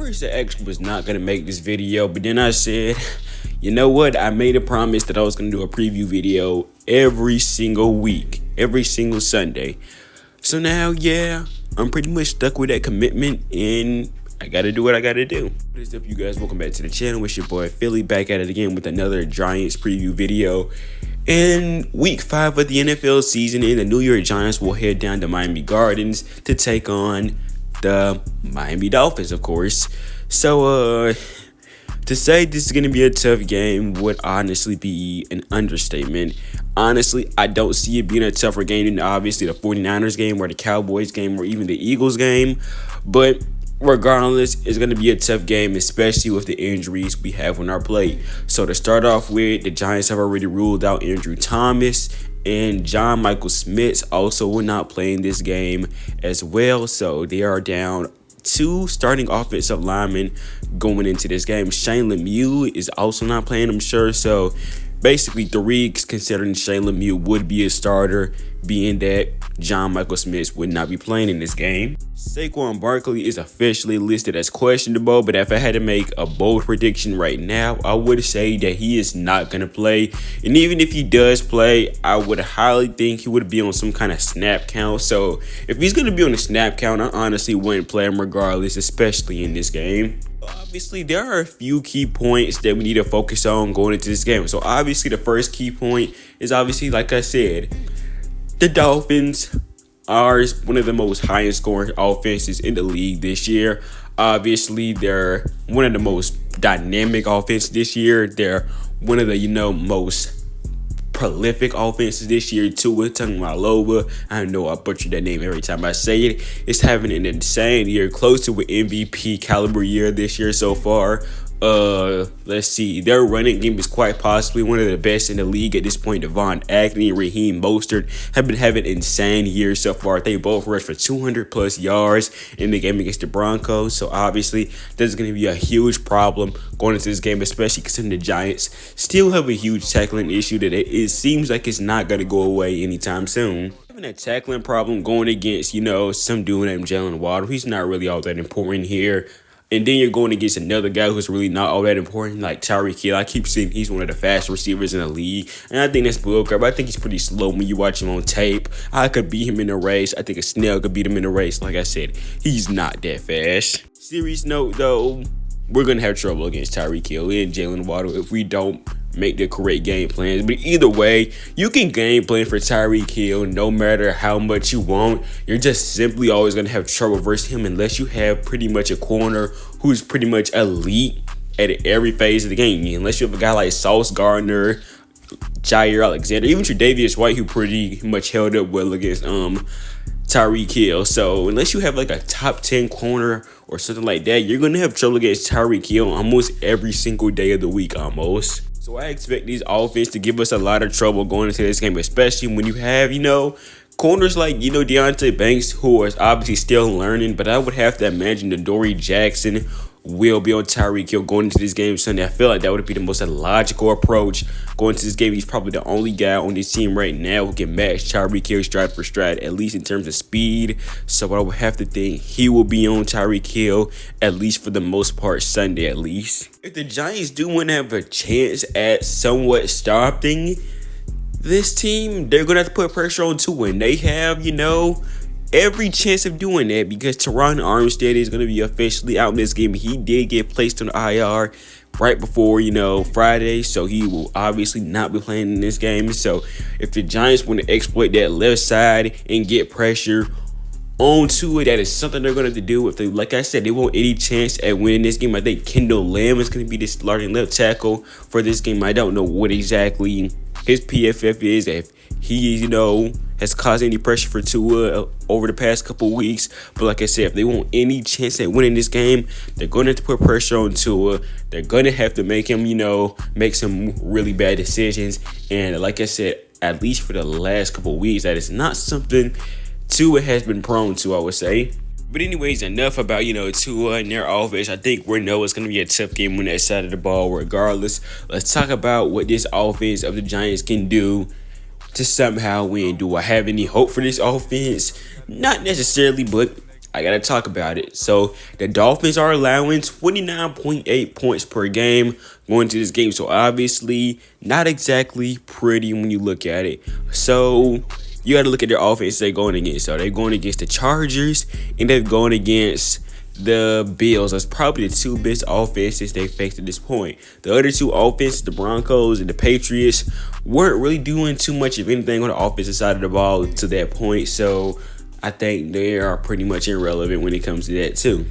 First, I actually was not gonna make this video, but then I said, you know what? I made a promise that I was gonna do a preview video every single week, every single Sunday. So now, yeah, I'm pretty much stuck with that commitment, and I gotta do what I gotta do. What is up, you guys? Welcome back to the channel. It's your boy Philly, back at it again with another Giants preview video. In week 5 of the NFL season, and the New York Giants will head down to Miami Gardens to take on the Miami Dolphins, of course. So, to say this is going to be a tough game would honestly be an understatement. Honestly, I don't see it being a tougher game than obviously the 49ers game or the Cowboys game or even the Eagles game. But regardless, it's going to be a tough game, especially with the injuries we have on our plate. So to start off with, the Giants have already ruled out Andrew Thomas, and John Michael Schmitz also will not play in this game as well. So they are down 2 starting offensive linemen going into this game. Shane Lemieux is also not playing, I'm sure. So basically 3, considering Shane Lemieux would be a starter, being that John Michael Schmitz would not be playing in this game. Saquon Barkley is officially listed as questionable, but if I had to make a bold prediction right now, I would say that he is not going to play. And even if he does play, I would highly think he would be on some kind of snap count. So if he's going to be on a snap count, I honestly wouldn't play him regardless, especially in this game. Obviously, there are a few key points that we need to focus on going into this game. So obviously, the first key point is obviously, like I said, the Dolphins are one of the most highest scoring offenses in the league this year. Obviously, they're one of the most dynamic offenses this year. They're one of the, most prolific offenses this year too. We're talking about Loba. I know I butcher that name every time I say it. It's having an insane year, close to an MVP caliber year this year so far. Let's see. Their running game is quite possibly one of the best in the league at this point. Devon Achane and Raheem Mostert have been having insane years so far. They both rushed for 200 plus yards in the game against the Broncos. So obviously, there's going to be a huge problem going into this game, especially considering the Giants still have a huge tackling issue that it seems like it's not going to go away anytime soon. Having a tackling problem going against, some dude named Jalen Waddle. He's not really all that important here. And then you're going against another guy who's really not all that important, like Tyreek Hill. I keep saying he's one of the fastest receivers in the league. And I think that's bullcrap. I think he's pretty slow when you watch him on tape. I could beat him in a race. I think a snail could beat him in a race. Like I said, he's not that fast. Serious note, though, we're going to have trouble against Tyreek Hill and Jalen Waddle if we don't make the correct game plans. But either way, you can game plan for Tyreek Hill no matter how much you want. You're just simply always going to have trouble versus him unless you have pretty much a corner who's pretty much elite at every phase of the game. Unless you have a guy like Sauce Gardner, Jair Alexander, even Tre'Davious White, who pretty much held up well against Tyreek Hill. So unless you have like a top 10 corner or something like that, you're going to have trouble against Tyreek Hill almost every single day of the week almost. So I expect these offense to give us a lot of trouble going into this game, especially when you have, corners like, Deontay Banks, who is obviously still learning, but I would have to imagine that Dory Jackson will be on Tyreek Hill going into this game Sunday. I feel like that would be the most logical approach going into this game. He's probably the only guy on this team right now who can match Tyreek Hill stride for stride, at least in terms of speed. So I would have to think he will be on Tyreek Hill, at least for the most part, Sunday at least. If the Giants do want to have a chance at somewhat stopping this team, they're going to have to put pressure on Tua, and they have, every chance of doing that because Teron Armstead is going to be officially out in this game. He did get placed on the IR right before, Friday, so he will obviously not be playing in this game. So if the Giants want to exploit that left side and get pressure onto it, that is something they're going to have to do. If they, like I said, they want any chance at winning this game. I think Kendall Lamb is going to be the starting left tackle for this game. I don't know what exactly his PFF is, if he, has caused any pressure for Tua over the past couple weeks. But like I said, if they want any chance at winning this game, they're going to have to put pressure on Tua. They're going to have to make him, make some really bad decisions. And like I said, at least for the last couple weeks, that is not something Tua has been prone to, I would say. But anyways, enough about, Tua and their offense. I think we know it's going to be a tough game on that side of the ball regardless. Let's talk about what this offense of the Giants can do to somehow win. Do I have any hope for this offense? Not necessarily, but I gotta talk about it. So the Dolphins are allowing 29.8 points per game going into this game. So obviously not exactly pretty when you look at it. So you got to look at their offense they're going against. So they're going against the Chargers and they're going against the Bills. That's probably the two best offenses they faced at this point. The other two offenses, the Broncos and the Patriots, weren't really doing too much of anything on the offensive side of the ball to that point. So I think they are pretty much irrelevant when it comes to that too.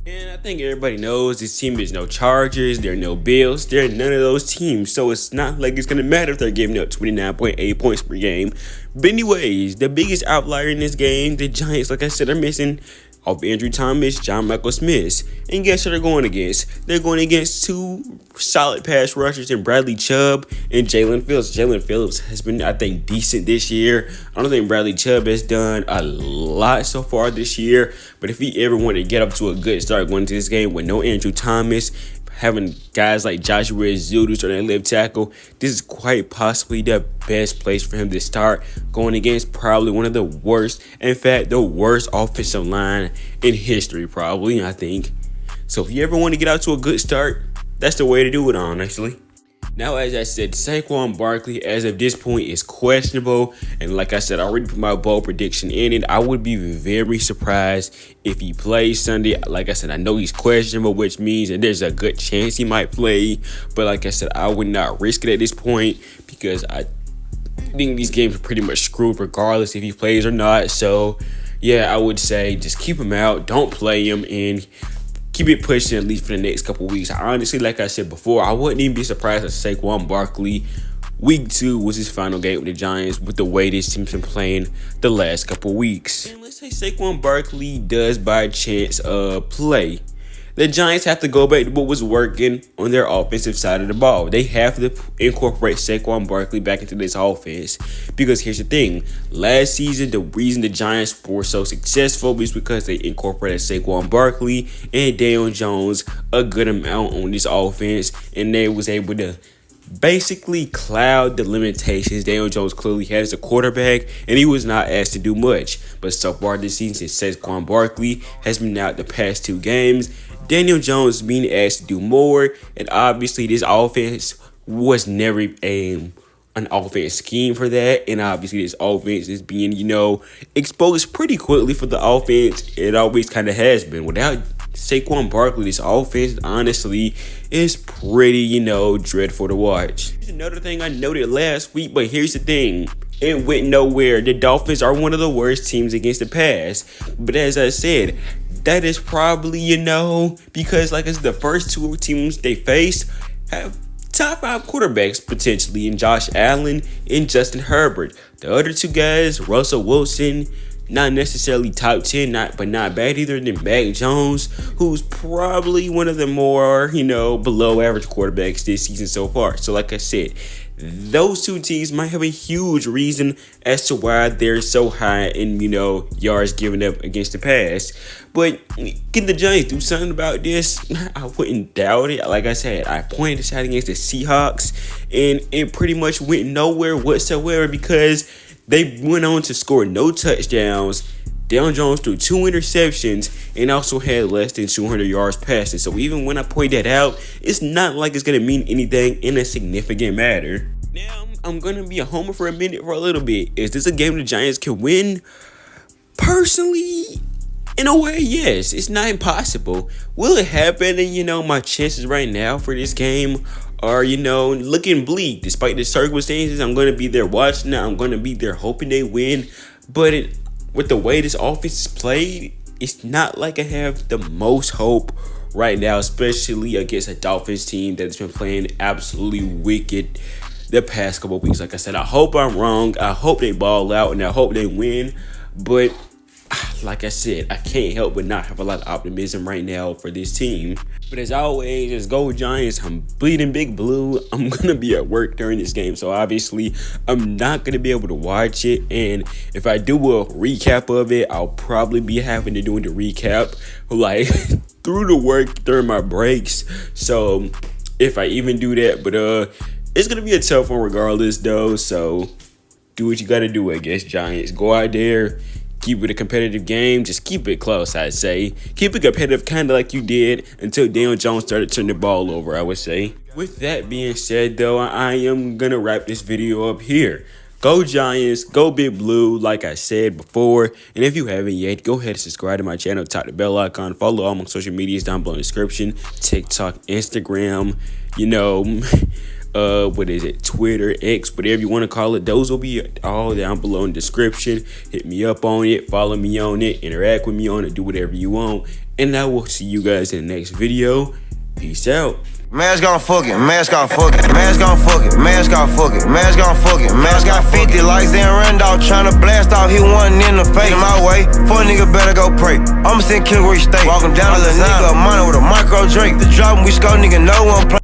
And I think everybody knows this team is no Chargers, they're no Bills, they're none of those teams. So it's not like it's going to matter if they're giving up 29.8 points per game. But anyways, the biggest outlier in this game, the Giants, like I said, are missing off Andrew Thomas, John Michael Smith. And guess who they're going against? They're going against two solid pass rushers in Bradley Chubb and Jalen Phillips. Jalen Phillips has been, I think, decent this year. I don't think Bradley Chubb has done a lot so far this year. But if he ever wanted to get up to a good start going into this game with no Andrew Thomas, having guys like Joshua Zudu on that left tackle, this is quite possibly the best place for him to start going against probably one of the worst, in fact, the worst offensive line in history, probably, I think. So if you ever want to get out to a good start, that's the way to do it, honestly. Now, as I said, Saquon Barkley, as of this point, is questionable. And like I said, I already put my bold prediction in it. I would be very surprised if he plays Sunday. Like I said, I know he's questionable, which means that there's a good chance he might play. But like I said, I would not risk it at this point because I think these games are pretty much screwed regardless if he plays or not. So, yeah, I would say just keep him out. Don't play him and keep it pushing at least for the next couple weeks. Honestly, like I said before, I wouldn't even be surprised if Saquon Barkley week 2 was his final game with the Giants with the way this team's been playing the last couple weeks. And let's say Saquon Barkley does by chance play. The Giants have to go back to what was working on their offensive side of the ball. They have to incorporate Saquon Barkley back into this offense. Because here's the thing. Last season, the reason the Giants were so successful was because they incorporated Saquon Barkley and Daniel Jones a good amount on this offense. And they was able to basically cloud the limitations Daniel Jones clearly had as a quarterback, and he was not asked to do much. But so far this season, Saquon Barkley has been out the past 2 games. Daniel Jones is being asked to do more, and obviously this offense was never an offense scheme for that, and obviously this offense is being, exposed pretty quickly for the offense. It always kind of has been. Without Saquon Barkley, this offense, honestly, is pretty, dreadful to watch. Here's another thing I noted last week, but here's the thing. It went nowhere. The Dolphins are one of the worst teams against the pass. But as I said, that is probably, because like it's the first 2 teams they faced have top 5 quarterbacks potentially in Josh Allen and Justin Herbert. The other 2 guys, Russell Wilson, not necessarily top 10, but not bad either, than Mac Jones, who's probably one of the more, below average quarterbacks this season so far. So like I said, those 2 teams might have a huge reason as to why they're so high in, yards given up against the pass. But can the Giants do something about this? I wouldn't doubt it. Like I said, I pointed this out against the Seahawks, and it pretty much went nowhere whatsoever because they went on to score no touchdowns. Daniel Jones threw 2 interceptions and also had less than 200 yards passing. So even when I point that out, it's not like it's going to mean anything in a significant matter. Now, I'm going to be a homer for a minute for a little bit. Is this a game the Giants can win? Personally, in a way, yes. It's not impossible. Will it happen? And, my chances right now for this game are, looking bleak. Despite the circumstances, I'm going to be there watching it. I'm going to be there hoping they win. But with the way this offense is played, it's not like I have the most hope right now, especially against a Dolphins team that's been playing absolutely wicked the past couple of weeks. Like I said, I hope I'm wrong. I hope they ball out and I hope they win. But like I said, I can't help but not have a lot of optimism right now for this team. But as always, just go Giants. I'm bleeding big blue. I'm going to be at work during this game, so obviously I'm not going to be able to watch it. And if I do a recap of it, I'll probably be having to do the recap like through the work during my breaks. So if I even do that, but it's going to be a tough one regardless though. So do what you got to do, I guess, Giants. Go out there, keep it a competitive game. Just keep it close, I'd say. Keep it competitive, kind of like you did until Daniel Jones started turning the ball over, I would say. With that being said, though, I am going to wrap this video up here. Go Giants, go Big Blue, like I said before. And if you haven't yet, go ahead and subscribe to my channel, tap the bell icon, follow all my social medias down below in the description. TikTok, Instagram, what is it, Twitter, X, whatever you want to call it. Those will be all down below in the description. Hit me up on it, follow me on it, interact with me on it, do whatever you want. And I will see you guys in the next video. Peace out. Mask gon' fuck it, mask gon' fuck it, mask gon' fuck it, mask gon' fuck it, mask gon' fuck it, mask got 50 likes and Randolph tryna blast off, he wasn't in the face. In my way, for a nigga better go pray. I'ma send kill where you stay. Walk him down, a little nigga, a minor with a micro Drake. The drop him, we score, nigga, no one play.